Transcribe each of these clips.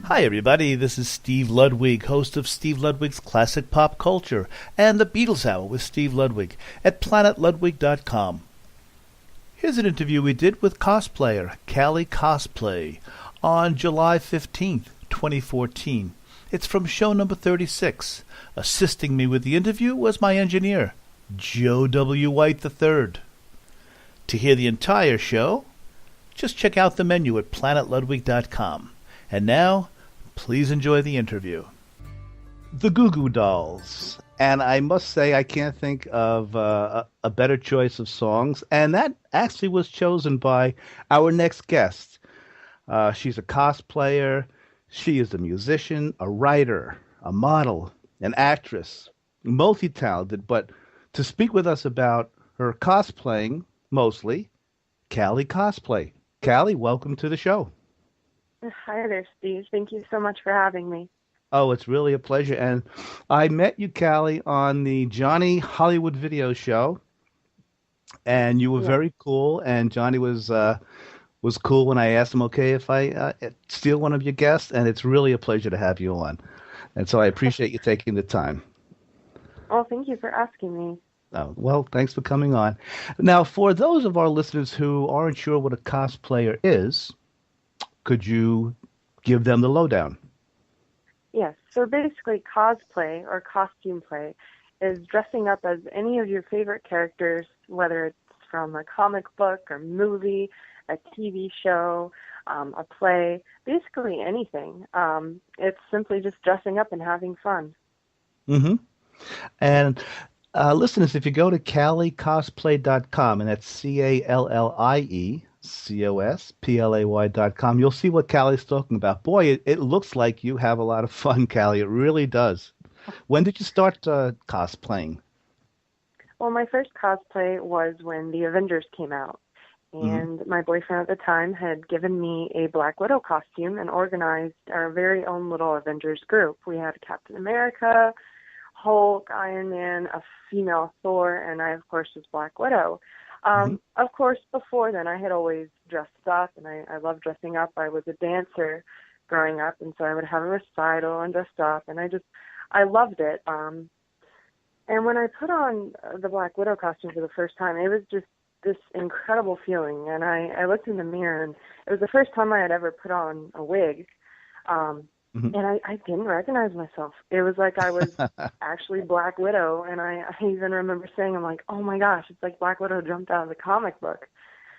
Hi everybody, this is Steve Ludwig, host of Steve Ludwig's Classic Pop Culture and the Beatles Hour with Steve Ludwig at planetludwig.com. Here's an interview we did with cosplayer Callie Cosplay on July 15th, 2014. It's from show number 36. Assisting me with the interview was my engineer, Joe W. White III. To hear the entire show, just check out the menu at planetludwig.com. And now, please enjoy the interview. The Goo Goo Dolls. And I must say, I can't think of a better choice of songs. And that actually was chosen by our next guest. She's a cosplayer. She is a musician, a writer, a model, an actress, multi-talented. But to speak with us about her cosplaying, mostly, Callie Cosplay. Callie, welcome to the show. Hi there, Steve. Thank you so much for having me. Oh, it's really a pleasure. And I met you, Callie, on the Johnny Hollywood Video Show, and you were very cool. And Johnny was cool when I asked him, okay, if I steal one of your guests, and it's really a pleasure to have you on. And so I appreciate you taking the time. Well, thank you for asking me. Oh, well, thanks for coming on. Now, for those of our listeners who aren't sure what a cosplayer is, could you give them the lowdown? Yes. So basically, cosplay or costume play is dressing up as any of your favorite characters, whether it's from a comic book or movie, a TV show, a play, basically anything. It's simply just dressing up and having fun. Mm-hmm. And listeners, if you go to calliecosplay.com, and that's CALLIECOSPLAY.com, you'll see what Callie's talking about. Boy, it looks like you have a lot of fun, Callie. It really does. When did you start cosplaying? Well, my first cosplay was when the Avengers came out. And my boyfriend at the time had given me a Black Widow costume and organized our very own little Avengers group. We had Captain America, Hulk, Iron Man, a female Thor, and I, of course, was Black Widow. Of course, before then, I had always dressed up, and I loved dressing up. I was a dancer growing up, and so I would have a recital and dressed up, and I loved it. And when I put on the Black Widow costume for the first time, it was just this incredible feeling. And I looked in the mirror, and it was the first time I had ever put on a wig. And I didn't recognize myself. It was like I was actually Black Widow, and I even remember saying, I'm like, oh my gosh, it's like Black Widow jumped out of the comic book.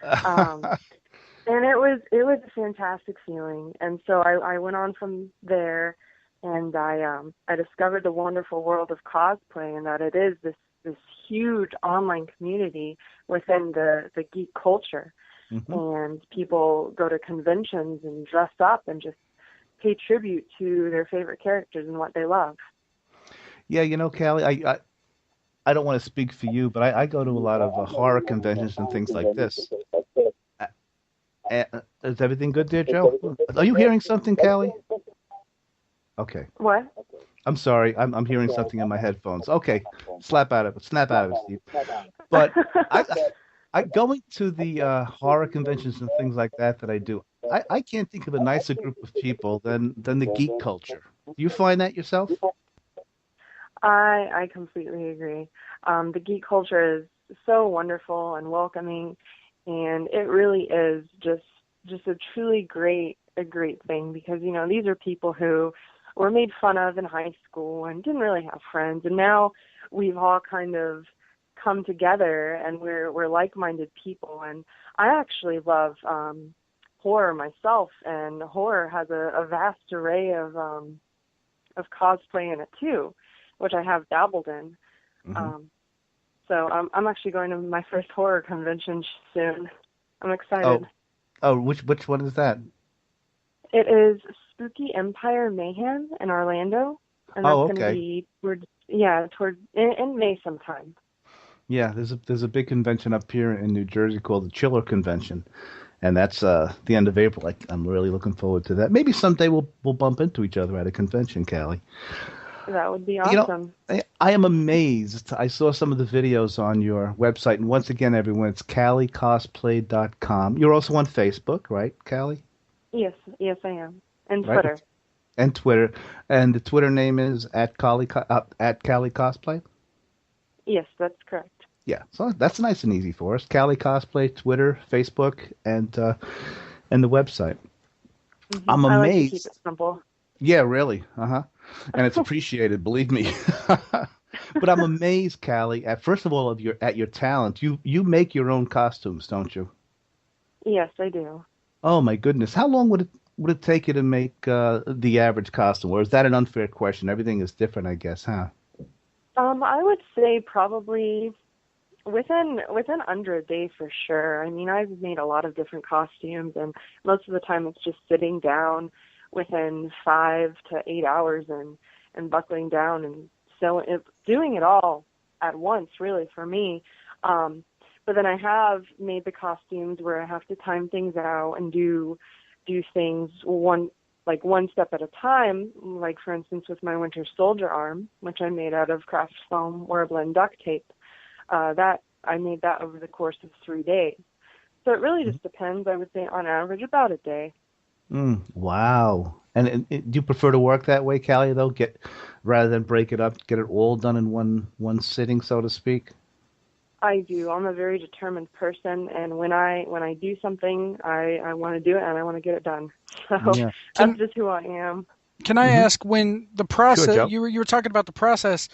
And it was a fantastic feeling. And so I went on from there, and I discovered the wonderful world of cosplay, and that it is this huge online community within the geek culture. And people go to conventions and dress up and just pay tribute to their favorite characters and what they love. Yeah, you know, Callie, I don't want to speak for you, but I go to a lot of horror conventions and things like this. Is everything good there, Joe? Are you hearing something, Callie? Okay. What? I'm sorry. I'm hearing something in my headphones. Okay. Snap out of it, Steve. But I going to the horror conventions and things like that I do. I can't think of a nicer group of people than the geek culture. Do you find that yourself? I completely agree. The geek culture is so wonderful and welcoming, and it really is just a truly great thing, because, you know, these are people who were made fun of in high school and didn't really have friends, and now we've all kind of come together and we're like-minded people. And I actually love horror myself, and horror has a vast array of cosplay in it too, which I have dabbled in. So I'm actually going to my first horror convention soon. I'm excited. Oh, which one is that? It is Spooky Empire Mayhem in Orlando, and that's going to be in May sometime. Yeah, there's a big convention up here in New Jersey called the Chiller Convention, and that's the end of April. I'm really looking forward to that. Maybe someday we'll bump into each other at a convention, Callie. That would be You know, awesome. I am amazed. I saw some of the videos on your website, and once again, everyone, it's CallieCosplay.com. You're also on Facebook, right, Callie? Yes, yes, I am. And Right, Twitter. and Twitter, and the Twitter name is at Callie Cosplay. Yes, that's correct. Yeah, so that's nice and easy for us. Callie Cosplay, Twitter, Facebook, and the website. I'm I like to keep it amazed. simple. Yeah, really. Uh-huh. And it's appreciated, believe me. But I'm amazed, Callie, at first of all at your talent. You make your own costumes, don't you? Yes, I do. Oh my goodness. How long would it take you to make the average costume? Or is that an unfair question? Everything is different, I guess, huh? I would say probably within under a day for sure. I mean, I've made a lot of different costumes, and most of the time it's just sitting down within 5 to 8 hours and buckling down and doing it all at once, really for me. Um, but then I have made the costumes where I have to time things out and do things one step at a time. Like for instance, with my Winter Soldier arm, which I made out of craft foam or blend duct tape. That I made that over the course of 3 days. So it really just depends. I would say on average about a day. Wow. And do you prefer to work that way, Callie, though? Rather than break it up, get it all done in one sitting, so to speak? I do. I'm a very determined person, and when I do something, I want to do it and I want to get it done. So Yeah. that's Can just who I am. can I Hmm. ask when the Sure, process Joe. you were talking about the process?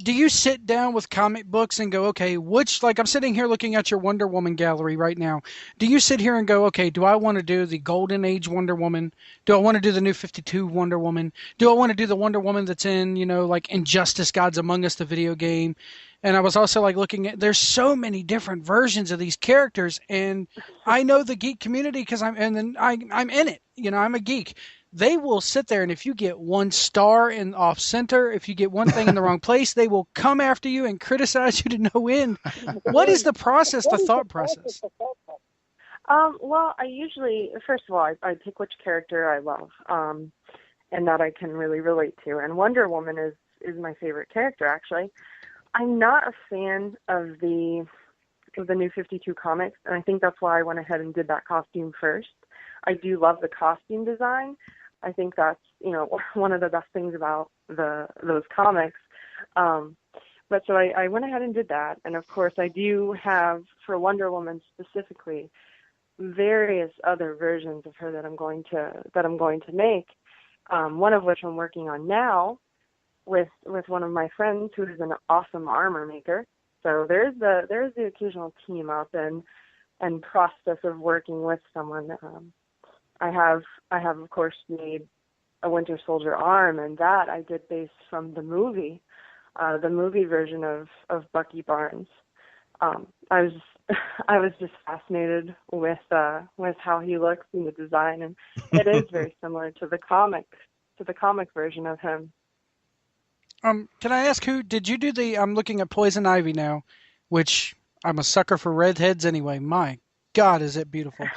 Do you sit down with comic books and go, okay, which, like I'm sitting here looking at your Wonder Woman gallery right now. Do you sit here and go, okay, do I want to do the Golden Age Wonder Woman? Do I want to do the new 52 Wonder Woman? Do I want to do the Wonder Woman that's in, like Injustice Gods Among Us, the video game? And I was also like looking at, there's so many different versions of these characters. And I know the geek community because I'm in it. I'm a geek. They will sit there, and if you get one star in off center, if you get one thing in the wrong place, they will come after you and criticize you to no end. What is the process, the thought process? Well, I usually, first of all, I pick which character I love, and that I can really relate to. And Wonder Woman is my favorite character, actually. I'm not a fan of the new 52 comics, and I think that's why I went ahead and did that costume first. I do love the costume design. I think that's one of the best things about those comics. But so I went ahead and did that, and of course I do have for Wonder Woman specifically various other versions of her that I'm going to make. One of which I'm working on now with one of my friends who is an awesome armor maker. So there's the occasional team up and process of working with someone. I have of course made a Winter Soldier arm, and that I did based from the movie version of Bucky Barnes. I was I was just fascinated with how he looks and the design, and it is very similar to the comic version of him. Can I ask who did you do the? I'm looking at Poison Ivy now, which I'm a sucker for redheads anyway. My God, is it beautiful?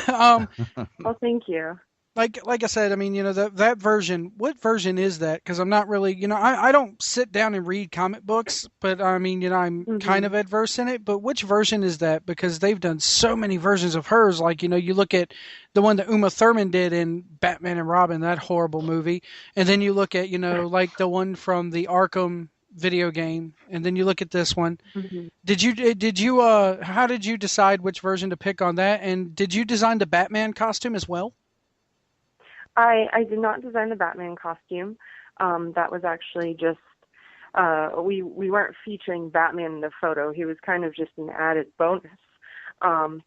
um, Oh, thank you. like I said, I mean, that version. What version is that? Because I'm not really, I don't sit down and read comic books, but I mean, I'm kind Mhm. of adverse in it. But which version is that? Because they've done so many versions of hers. Like, you look at the one that Uma Thurman did in Batman and Robin, that horrible movie, and then you look at, like the one from the Arkham video game, and then you look at this one. Mhm. Did you how did you decide which version to pick on that? And did you design the Batman costume as well? I did not design the Batman costume. That was actually just we weren't featuring Batman in the photo. He was kind of just an added bonus. Um,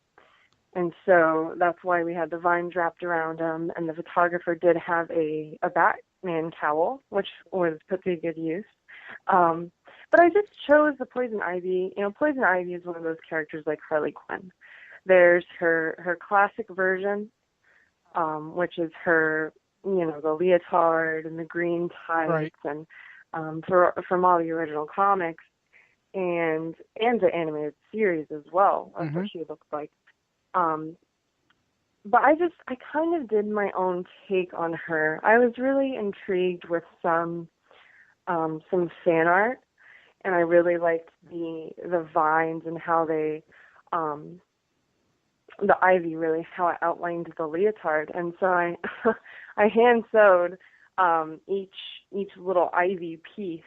and so that's why we had the vines wrapped around him. And the photographer did have a Batman cowl, which was put to good use. Um, but I just chose the Poison Ivy. Poison Ivy is one of those characters like Harley Quinn. There's her classic version, which is her, the leotard and the green Right. tights, and from all the original comics and the animated series as well of Mm-hmm. what she looked like. Um, but I kind of did my own take on her. I was really intrigued with some some fan art, and I really liked the vines and how they, the ivy really, how it outlined the leotard. And so I I hand sewed each little ivy piece.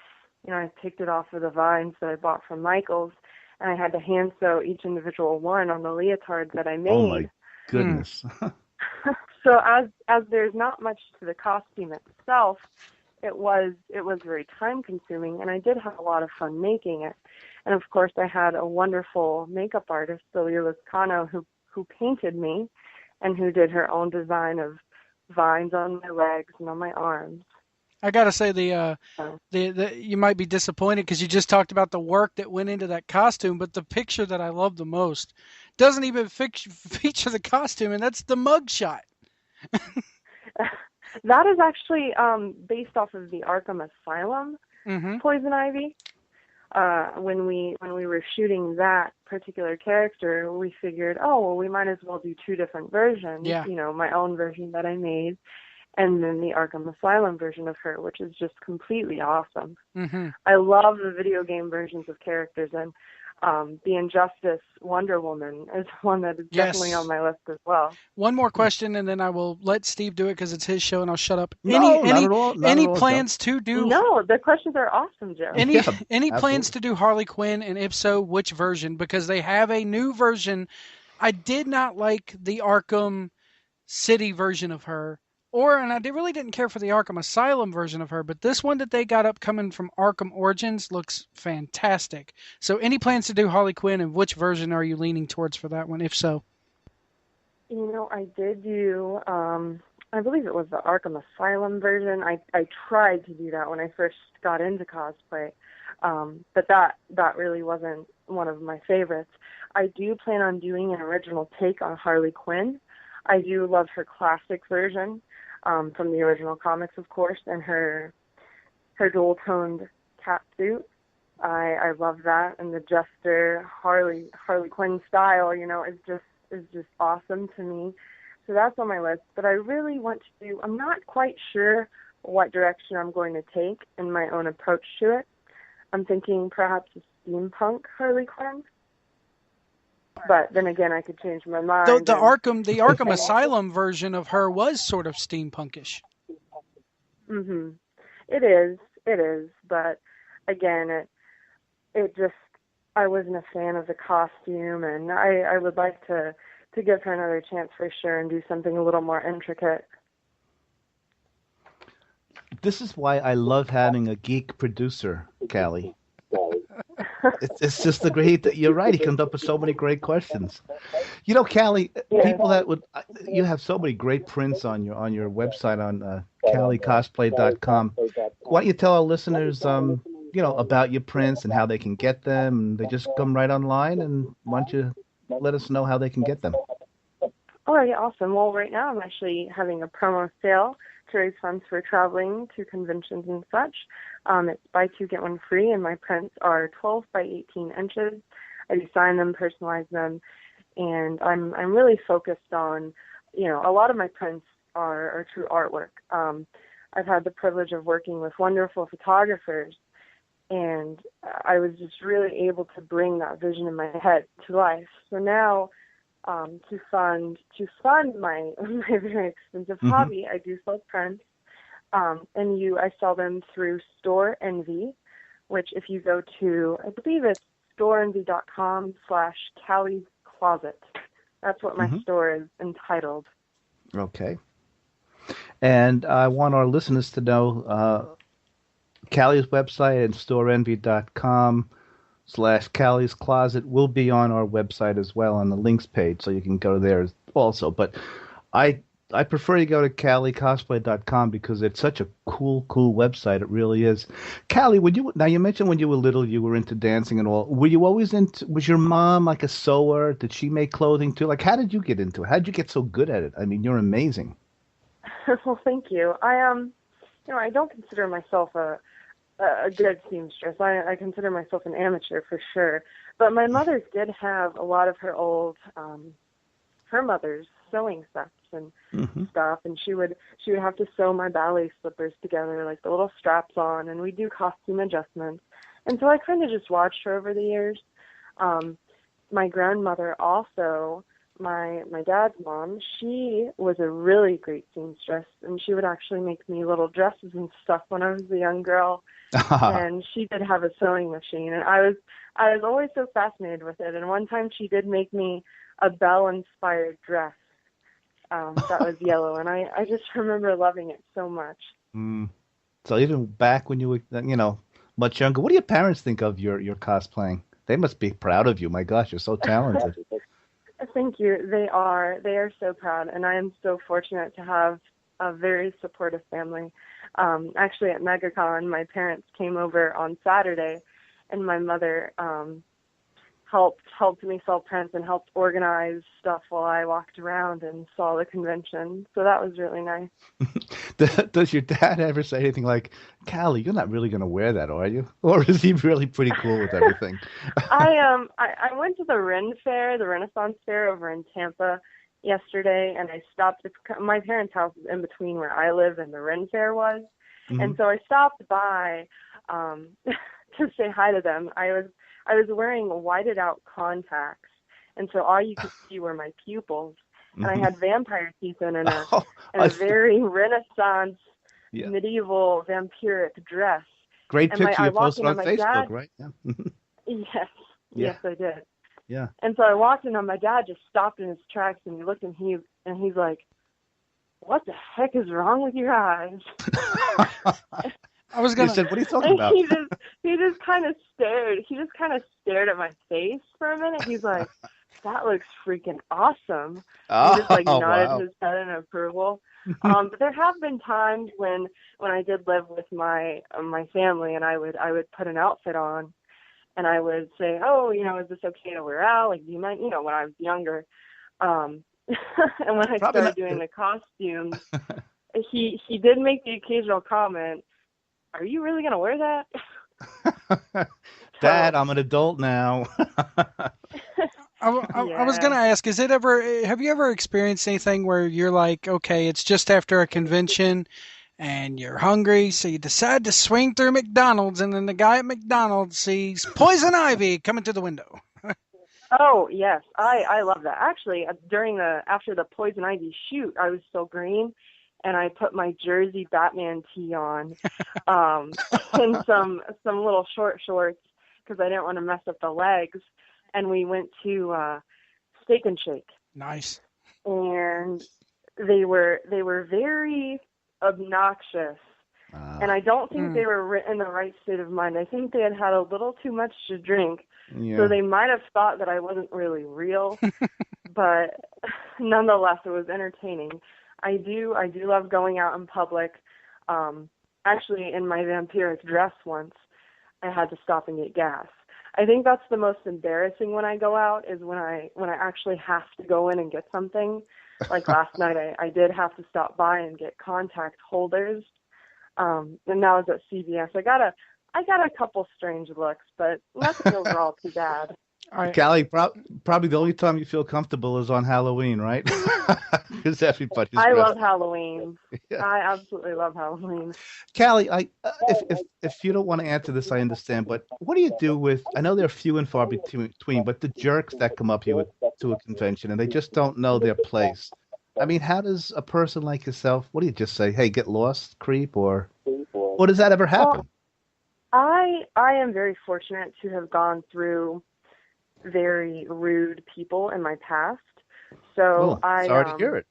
I picked it off of the vines that I bought from Michael's, and I had to hand sew each individual one on the leotard that I made. Oh my goodness. So as there's not much to the costume itself, it was very time consuming, and I did have a lot of fun making it. And of course I had a wonderful makeup artist, Celia Lascano, who painted me and who did her own design of vines on my legs and on my arms. I gotta say the you might be disappointed because you just talked about the work that went into that costume, but the picture that I love the most doesn't even feature the costume, and that's the mug shot. That is actually based off of the Arkham Asylum Poison Ivy. When we were shooting that particular character, we figured, oh well, we might as well do two different versions. Yeah. My own version that I made, and then the Arkham Asylum version of her, which is just completely awesome. I love the video game versions of characters, and the Injustice Wonder Woman is one that is definitely on my list as well. One more question, and then I will let Steve do it because it's his show, and I'll shut up. Not at all, any plans to do? No, the questions are awesome, Joe. Any plans to do Harley Quinn, and if so, which version? Because they have a new version. I did not like the Arkham City version of her. And I really didn't care for the Arkham Asylum version of her, but this one that they got upcoming from Arkham Origins looks fantastic. So any plans to do Harley Quinn, and which version are you leaning towards for that one, if so? I did do, I believe it was the Arkham Asylum version. I tried to do that when I first got into cosplay, but that really wasn't one of my favorites. I do plan on doing an original take on Harley Quinn. I do love her classic version. From the original comics, of course, and her dual-toned cat suit. I love that, and the Jester Harley Quinn style, is just awesome to me. So that's on my list. But I really want to do. I'm not quite sure what direction I'm going to take in my own approach to it. I'm thinking perhaps a steampunk Harley Quinn. But then again, I could change my mind. The Arkham Asylum version of her was sort of steampunkish. It is. But again, it just, I wasn't a fan of the costume, and I would like to give her another chance for sure and do something a little more intricate. This is why I love having a geek producer, Callie. It's just the great. You're right. He comes up with so many great questions. Callie, people that would, you have so many great prints on your website on CallieCosplay.com. Why don't you tell our listeners, about your prints and how they can get them? And they just come right online, and why don't you let us know how they can get them? Oh, yeah, awesome. Well, right now I'm actually having a promo sale to raise funds for traveling to conventions and such. It's buy two, get one free, and my prints are 12 by 18 inches. I design them, personalize them, and I'm really focused on, a lot of my prints are true artwork. I've had the privilege of working with wonderful photographers, and I was just really able to bring that vision in my head to life. So now, to fund my very expensive hobby, I do sell prints. I sell them through Store Envy, which if you go to, I believe it's storeenvy.com/Callie's Closet. That's what my store is entitled. Okay. And I want our listeners to know Callie's website and storeenvy.com/Callie's Closet will be on our website as well on the links page, so you can go there also. But I prefer you go to CallieCosplay.com because it's such a cool website. It really is. Callie, now you mentioned when you were little you were into dancing and all. Were you always was your mom like a sewer? Did she make clothing too? Like, how did you get into it? How did you get so good at it? I mean, you're amazing. Well, thank you. I don't consider myself a good seamstress. I consider myself an amateur for sure. But my mother did have a lot of her old, her mother's sewing sets and Mm-hmm. stuff, and she would have to sew my ballet slippers together, like the little straps on, and we'd do costume adjustments. And so I kind of just watched her over the years. My grandmother also, my dad's mom, she was a really great seamstress, and she would actually make me little dresses and stuff when I was a young girl. And she did have a sewing machine, and I was always so fascinated with it. And one time she did make me a Belle-inspired dress that was yellow, and I just remember loving it so much. Mm. So even back when you were, much younger, what do your parents think of your cosplaying? They must be proud of you. My gosh, you're so talented. Thank you. They are so proud, and I am so fortunate to have a very supportive family. Actually, at MegaCon, my parents came over on Saturday, and my mother helped me sell prints and helped organize stuff while I walked around and saw the convention. So that was really nice. Does your dad ever say anything like, Callie, you're not really going to wear that, are you? Or is he really pretty cool with everything? I went to the Ren Fair, the Renaissance Fair over in Tampa yesterday, and I stopped. My parents' house is in between where I live and the Ren Fair was. Mm-hmm. And so I stopped by to say hi to them. I was wearing whited out contacts, and so all you could see were my pupils. And I had vampire teeth in a very Renaissance medieval vampiric dress. Great and picture you posted on Facebook, dad, right? Yeah. Yes, I did. Yeah. And so I walked in, and my dad just stopped in his tracks, and he looked, and he's like, "What the heck is wrong with your eyes?" I was gonna. He said, "What are you talking about?" He just kind of stared. He just kind of stared at my face for a minute. He's like, "That looks freaking awesome." He just nodded his head in approval. But there have been times when I did live with my family, and I would put an outfit on, and I would say, "Oh, is this okay to wear out? Like, do you mind?" When I was younger. And when I started doing the costumes, he did make the occasional comment, "Are you really gonna wear that?" Dad, I'm an adult now. I was going to ask, have you ever experienced anything where you're like, okay, it's just after a convention and you're hungry, so you decide to swing through McDonald's, and then the guy at McDonald's sees poison ivy coming through the window? Oh, yes. I love that. Actually, after the poison ivy shoot, I was still green, and I put my Jersey Batman tee on, and some little short shorts because I didn't want to mess up the legs. And we went to Steak and Shake. Nice. And they were very obnoxious. And I don't think they were in the right state of mind. I think they had had a little too much to drink. Yeah. So they might have thought that I wasn't really real. But nonetheless, it was entertaining. I do love going out in public. Actually, in my vampiric dress once, I had to stop and get gas. I think that's the most embarrassing when I go out is when I actually have to go in and get something. Like last night, I did have to stop by and get contact holders, and that was at CVS. I got a couple strange looks, but nothing overall too bad. Callie, probably the only time you feel comfortable is on Halloween, right? Because everybody's. I love Halloween. Yeah. I absolutely love Halloween. Callie, if you don't want to answer this, I understand. But what do you do with? I know they're few and far between, but the jerks that come up here to a convention and they just don't know their place. I mean, how does a person like yourself? What do you just say? Hey, get lost, creep, or does that ever happen? Well, I am very fortunate to have gone through very rude people in my past. So sorry to hear it.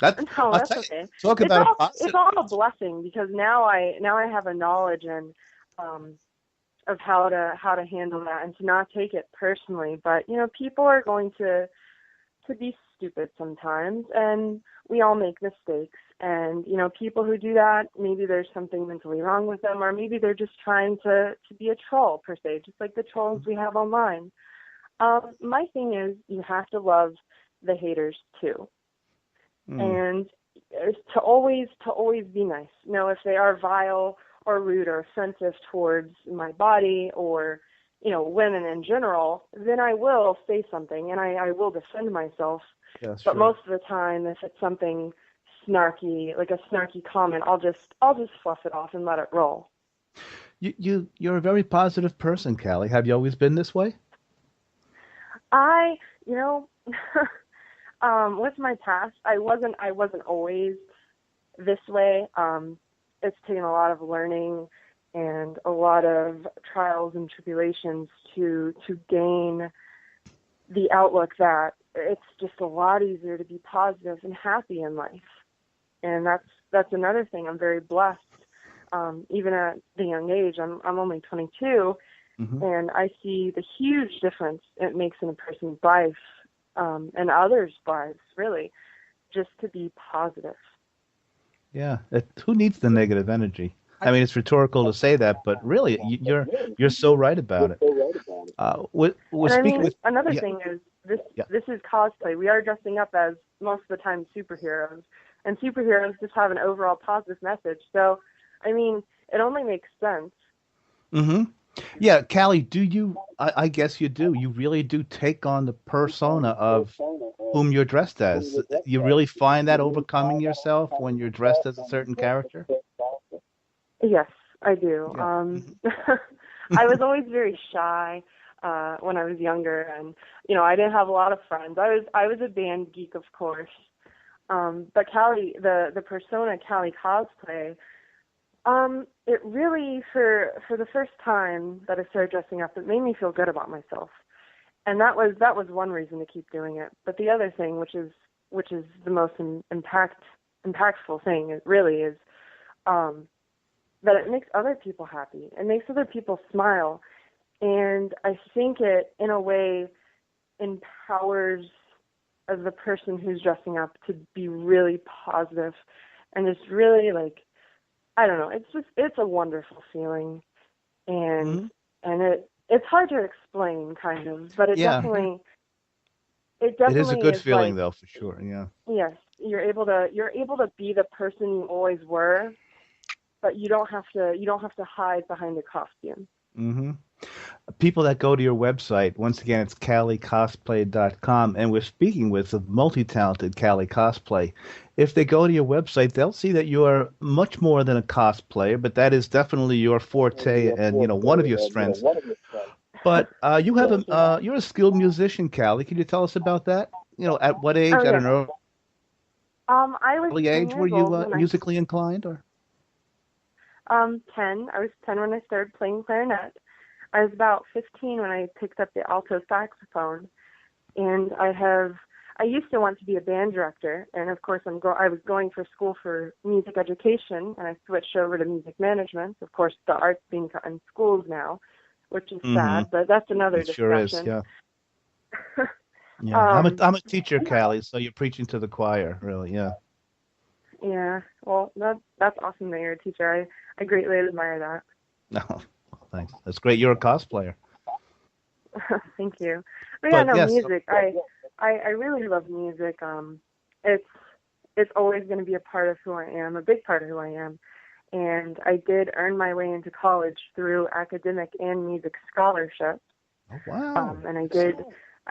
That's okay. Talk about it's all a blessing because now I have a knowledge and of how to handle that and to not take it personally. But people are going to be stupid sometimes, and we all make mistakes. And people who do that, maybe there's something mentally wrong with them, or maybe they're just trying to be a troll per se, just like the trolls we have online. My thing is you have to love the haters too. And to always be nice. If they are vile or rude or offensive towards my body or, women in general, then I will say something and I will defend myself. Yes, But sure. most of the time, if it's something snarky, like a snarky comment, I'll just fluff it off and let it roll. You're a very positive person, Callie. Have you always been this way? I, you know, with my past, I wasn't always this way. It's taken a lot of learning and a lot of trials and tribulations to gain the outlook that it's just a lot easier to be positive and happy in life. And that's another thing. I'm very blessed. Even at the young age, I'm only 22, Hmm. and I see the huge difference it makes in a person's life, and others' lives, really, just to be positive. Yeah. Who needs the negative energy? I, I mean, it's rhetorical to say that, but really, you're so right about it. We're And I speaking mean, with another yeah, thing is this yeah. this is cosplay. We are dressing up as most of the time superheroes, and superheroes just have an overall positive message. So, I mean, it only makes sense. Hmm. Yeah, Callie, do you? I guess you do. You really do take on the persona of whom you're dressed as. You really find that overcoming yourself when you're dressed as a certain character? Yes, I do. Yeah. Mhm. I was always very shy when I was younger, and I didn't have a lot of friends. I was a band geek, of course. But Callie, the persona Callie Cosplay, it really for the first time that I started dressing up, it made me feel good about myself, and that was one reason to keep doing it. But the other thing, which is the most impactful thing, it really is. Um, that it makes other people happy. It makes other people smile. And I think it, in a way, empowers the person who's dressing up to be really positive and just really, like, I don't know, it's a wonderful feeling. And Hmm. it's hard to explain, kind of, but it Yeah, definitely it it is a definitely good is feeling, like, though, for sure. Yeah. yes, you're able to be the person you always were, but you don't have to hide behind a costume. Hmm. People that go to your website, once again, it's calliecosplay.com, and we're speaking with a multi-talented Callie Cosplay. If they go to your website, they'll see that you are much more than a cosplayer, but that is definitely your forte and, one of your strengths. But you have Thank you. you're a skilled musician, Callie. Can you tell us about that? At what age, Oh at yes. an I was early 10 age, were years you old when I musically inclined, or? 10. I was 10 when I started playing clarinet. I was about 15 when I picked up the alto saxophone, and I used to want to be a band director, and of course I was going for school for music education, and I switched over to music management. Of course, the art's being taught in schools now, which is Hmm. sad, but that's another It sure is, discussion. yeah. Yeah, I'm a um, I'm a teacher, Callie, so you're preaching to the choir, really. Yeah. yeah, well, that's awesome that you're a teacher. I greatly admire that. No, well, thanks. That's great. You're a cosplayer. Thank you. But yeah, But no, yes, music. I really love music. It's it's always going to be a part of who I am, a big part of who I am. And I did earn my way into college through academic and music scholarship. oh, wow. And I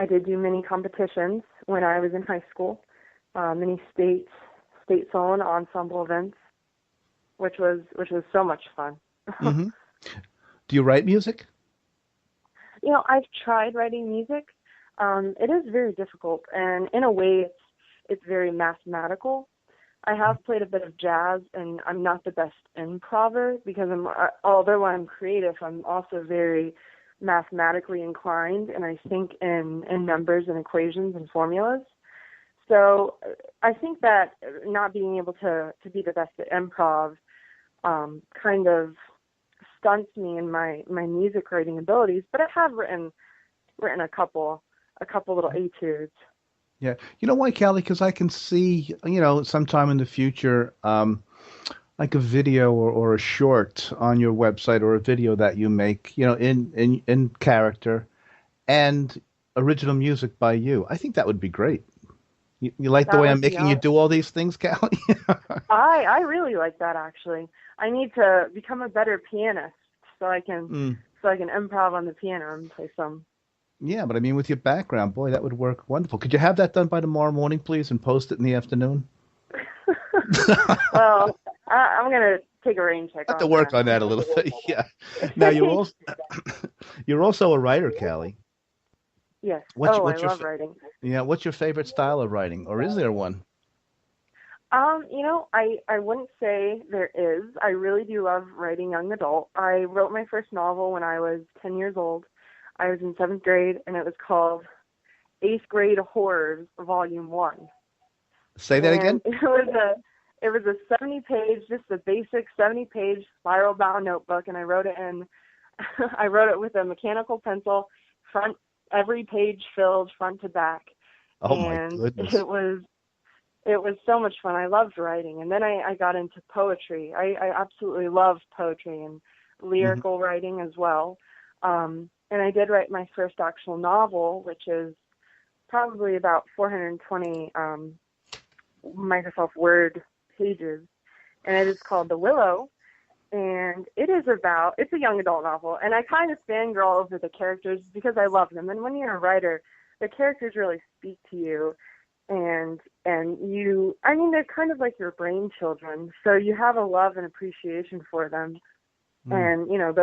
did do many competitions when I was in high school, many state solo and ensemble events, which was so much fun. Hmm. Do you write music? I've tried writing music. It is very difficult, and in a way, it's very mathematical. I have played a bit of jazz, and I'm not the best improver because although I'm creative, I'm also very mathematically inclined, and I think in numbers and equations and formulas. So I think that not being able to be the best at improv kind of stunts me in my music writing abilities. But I have written a couple little etudes. Yeah. You know why, Callie? Because I can see, sometime in the future, like a video or a short on your website or a video that you make, in character and original music by you. I think that would be great. You like the That way I'm would be making you awesome. do all these things, Callie? I really like that actually. I need to become a better pianist so I can Mm. so I can improv on the piano and play some. Yeah, but I mean, with your background, boy, that would work wonderful. Could you have that done by tomorrow morning, please, and post it in the afternoon? Well, I'm gonna take a rain check Have to on work that. on that a little bit. Yeah. Now you're also a writer, Callie. Yes. What's Oh, I what's your love writing. yeah? What's your favorite style of writing, or is there one? I wouldn't say there is. I really do love writing young adult. I wrote my first novel when I was 10 years old. I was in 7th grade, and it was called 8th Grade Horrors, Volume 1. Say that And again. it was a 70-page, just a basic 70-page spiral-bound notebook, and I wrote it in I wrote it with a mechanical pencil, every page filled front to back. Oh my And goodness. it was so much fun. I loved writing. And then I got into poetry. I absolutely love poetry and Hmm. lyrical writing as well. And I did write my first actual novel, which is probably about 420 Microsoft Word pages. And it is called The Willow. And it's a young adult novel. And I kind of fangirl over the characters because I love them. And when you're a writer, the characters really speak to you. And they're kind of like your brain children, so you have a love and appreciation for them. Mm. And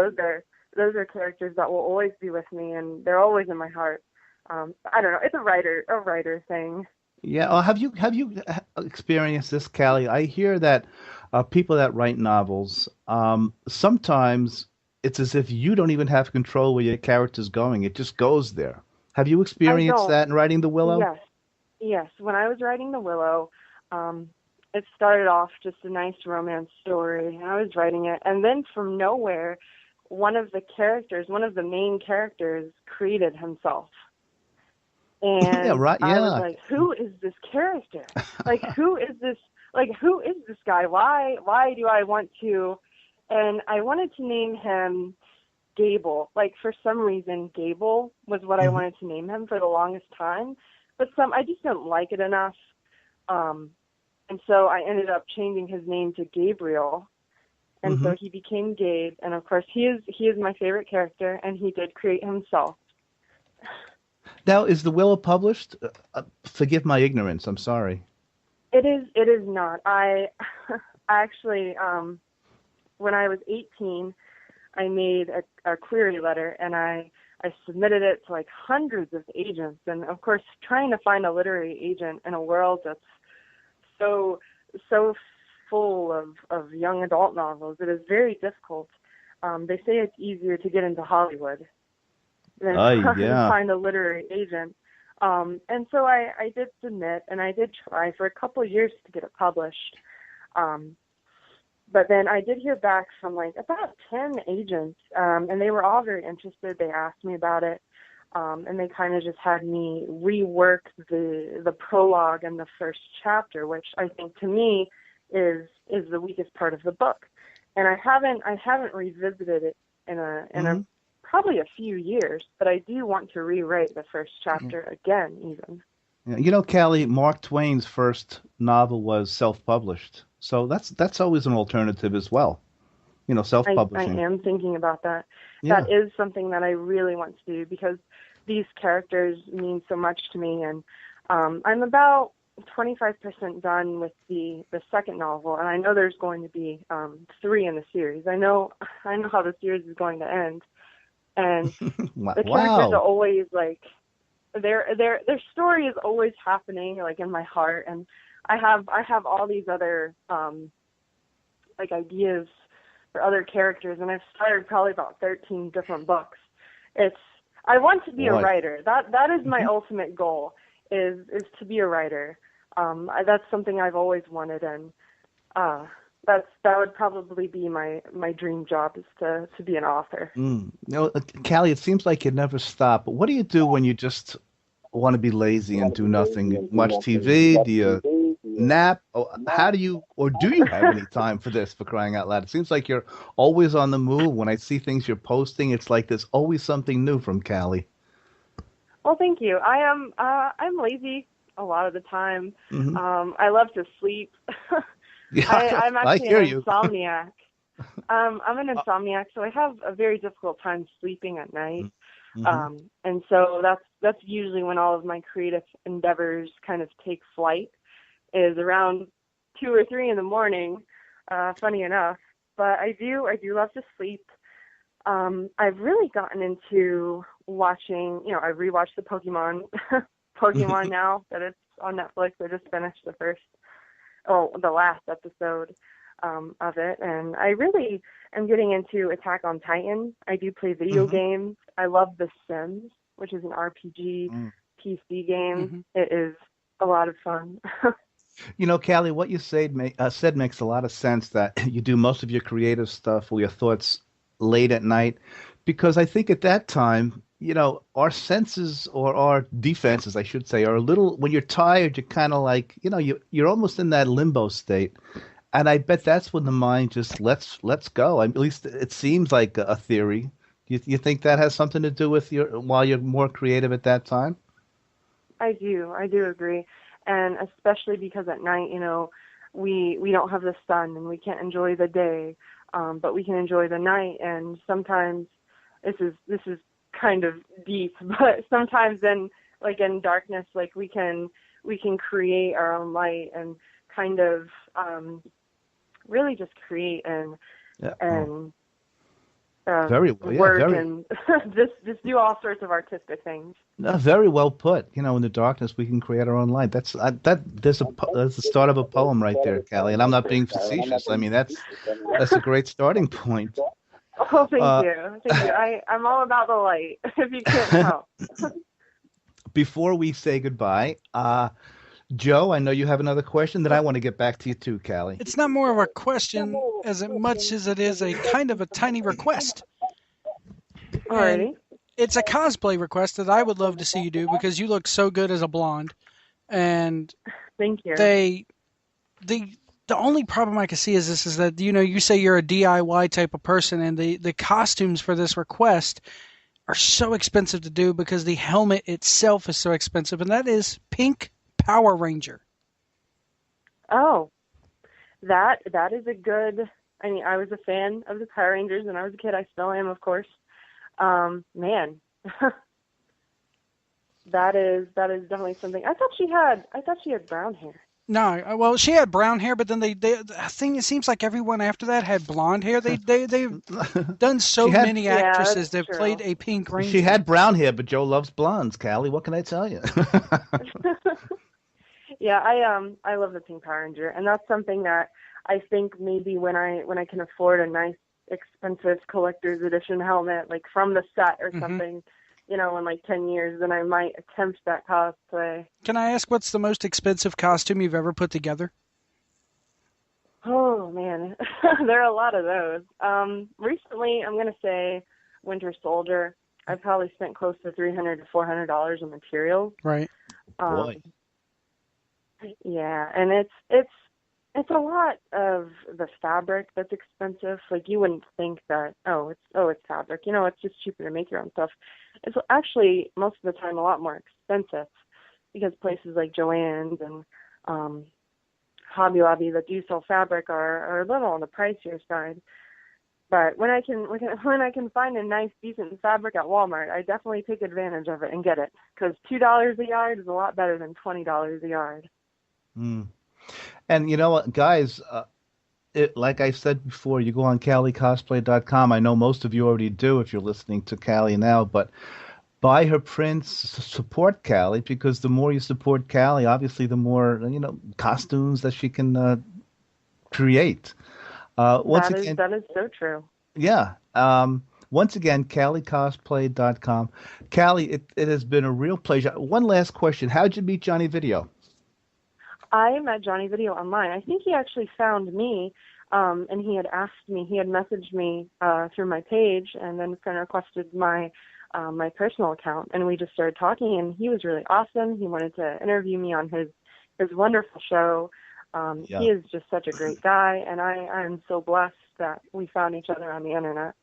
those are characters that will always be with me, and they're always in my heart. I don't know, it's a writer thing. Yeah. Have you experienced this, Callie? I hear that people that write novels, sometimes it's as if you don't even have control where your character's going. It just goes there. Have you I experienced don't. that in writing The Willow? Yes, yes, when I was writing The Willow, it started off just a nice romance story, and I was writing it, and then from nowhere, one of the main characters, created himself. Yeah. And Right. I was Yeah. like, who is this character? Like, who is this guy? Why do I want to? And I wanted to name him Gable. Like, for some reason, Gable was what I Hmm. wanted to name him for the longest time. But I just didn't like it enough. Um, and so I ended up changing his name to Gabriel. And Hmm. so he became Gabe. And of course, he is my favorite character, and he did create himself. Now, is The Willow published? Forgive my ignorance. I'm sorry. It is not. I actually, when I was 18, I made a query letter, and I submitted it to like hundreds of agents. And of course, trying to find a literary agent in a world that's so so full of young adult novels, it is very difficult. They say it's easier to get into Hollywood than to Yeah. find a literary agent. And so I did submit, and I did try for a couple of years to get it published. Um, but then I did hear back from like about 10 agents, and they were all very interested. They asked me about it, and they kind of just had me rework the prologue and the first chapter, which I think to me is the weakest part of the book. And I haven't revisited it in a Hmm. probably a few years, but I do want to rewrite the first chapter again, even. Yeah. You know, Callie, Mark Twain's first novel was self-published, so that's always an alternative as well. I Self-publishing. am thinking about that. Yeah. That is something that I really want to do because these characters mean so much to me, and I'm about 25% done with the second novel, and I know there's going to be three in the series. I know how the series is going to end, and the characters are Wow. always like their story is always happening like in my heart, and I have all these other like ideas for other characters, and I've started probably about 13 different books. It's I want to be a Boy. writer. That is my Hmm. ultimate goal is to be a writer. That's something I've always wanted, and uh, that would probably be my dream job is to be an author. Mm. Callie, it seems like you never stop. But what do you do when you just want to be lazy and do nothing? Watch TV? Do you nap? Or do you have any time for this, for crying out loud? It seems like you're always on the move. When I see things you're posting, it's like there's always something new from Callie. Well, thank you. I'm lazy a lot of the time. Hmm. I love to sleep. Yeah, I'm I actually hear an you. insomniac. I'm an insomniac, so I have a very difficult time sleeping at night. Mm-hmm. And so that's usually when all of my creative endeavors kind of take flight, is around 2 or 3 in the morning. Funny enough, but I do love to sleep. I've really gotten into watching. I've rewatched the Pokemon now that it's on Netflix. I just finished the last episode of it, and I really am getting into Attack on Titan. I do play video games. I love The Sims, which is an RPG PC game. It is a lot of fun. Callie, what you said makes a lot of sense, that you do most of your creative stuff or your thoughts late at night, because I think at that time, our senses, or our defenses, I should say, are a little, when you're tired, you're kind of like, you're almost in that limbo state. And I bet that's when the mind just let's go. At least it seems like a theory. You think that has something to do with while you're more creative at that time? I do agree, and especially because at night, we don't have the sun and we can't enjoy the day, but we can enjoy the night. And sometimes this is kind of deep, but sometimes in darkness, like we can create our own light and kind of really just create and Yeah. and Very well. Yeah, work very. and just do all sorts of artistic things. Very well put. In the darkness we can create our own light. There's the start of a poem right there, Callie. And I'm not being facetious. I mean, that's a great starting point. Oh, thank you. I'm all about the light, if you can't tell. Before we say goodbye, Joe, I know you have another question that I want to get back to you too, Callie. It's not more of a question as much as it is a kind of a tiny request. Alrighty. It's a cosplay request that I would love to see you do, because you look so good as a blonde. And Thank you. The only problem I can see is that, you say you're a DIY type of person, and the costumes for this request are so expensive to do because the helmet itself is so expensive, and that is Pink Power Ranger. Oh, that is a good. I mean, I was a fan of the Power Rangers when I was a kid. I still am, of course. Man, that is definitely something. I thought she had brown hair. No, well, she had brown hair, but then I think it seems like everyone after that had blonde hair. They've done so many actresses that played a Pink Ranger. She had brown hair, but Joe loves blondes, Callie. What can I tell you? Yeah, I love the Pink Power Ranger, and that's something that I think maybe when I can afford a nice expensive collector's edition helmet, like from the set or something, in like 10 years, then I might attempt that cosplay. Can I ask what's the most expensive costume you've ever put together? Oh man, there are a lot of those. Recently, I'm gonna say Winter Soldier. I probably spent close to $300 to $400 on materials. Right. Boy. Yeah, and it's a lot of the fabric that's expensive. Like you wouldn't think that it's fabric. It's just cheaper to make your own stuff. It's actually most of the time a lot more expensive because places like Joann's and Hobby Lobby that do sell fabric are a little on the pricier side. But when I can find a nice, decent fabric at Walmart, I definitely take advantage of it and get it, because $2 a yard is a lot better than $20 a yard. Mm. And you know what, guys, like I said before, you go on CallieCosplay.com. I know most of you already do if you're listening to Callie now, but buy her prints, support Callie, because the more you support Callie, obviously the more, costumes that she can create. That is so true. Yeah. Once again, CallieCosplay.com. Callie, it has been a real pleasure. One last question. How'd you meet Johnny Video? I met Johnny Video online. I think he actually found me, and he had messaged me through my page, and then friend requested my personal account, and we just started talking, and he was really awesome. He wanted to interview me on his wonderful show. He is just such a great guy, and I'm so blessed that we found each other on the internet.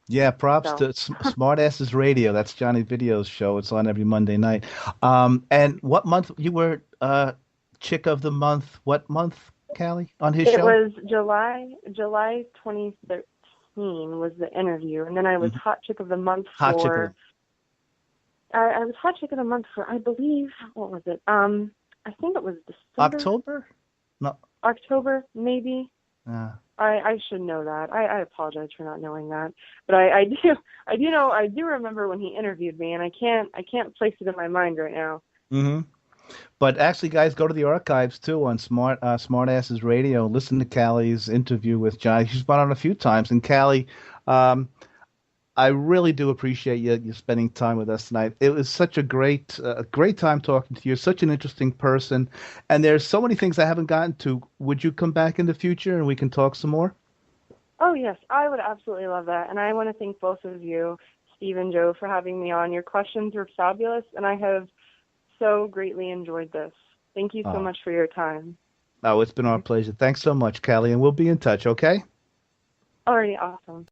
Yeah, props to Smartasses Radio. That's Johnny Video's show. It's on every Monday night. And what month you were Chick of the Month? What month, Callie, on his It show? was July 2013 was the interview, and then I was Hot Chick of the Month Hot chick. for. I was Hot Chick of the Month for, I believe, what was it? I think it was December, October? No. October, maybe. Uh, I should know that. I apologize for not knowing that, but I do remember when he interviewed me, and I can't place it in my mind right now. hmm But actually, guys, go to the archives too on Smartasses Radio. Listen to Callie's interview with John. She's been on a few times, and Callie, um, I really do appreciate you spending time with us tonight. It was such a great time talking to you. You're such an interesting person, and there's so many things I haven't gotten to. Would you come back in the future and we can talk some more? Oh yes, I would absolutely love that, and I want to thank both of you, Steve and Joe, for having me on. Your questions were fabulous, and I have so greatly enjoyed this. Thank you so Oh, much for your time. oh, it's been our pleasure. Thanks so much, Callie, and we'll be in touch. Okay. Alrighty, awesome.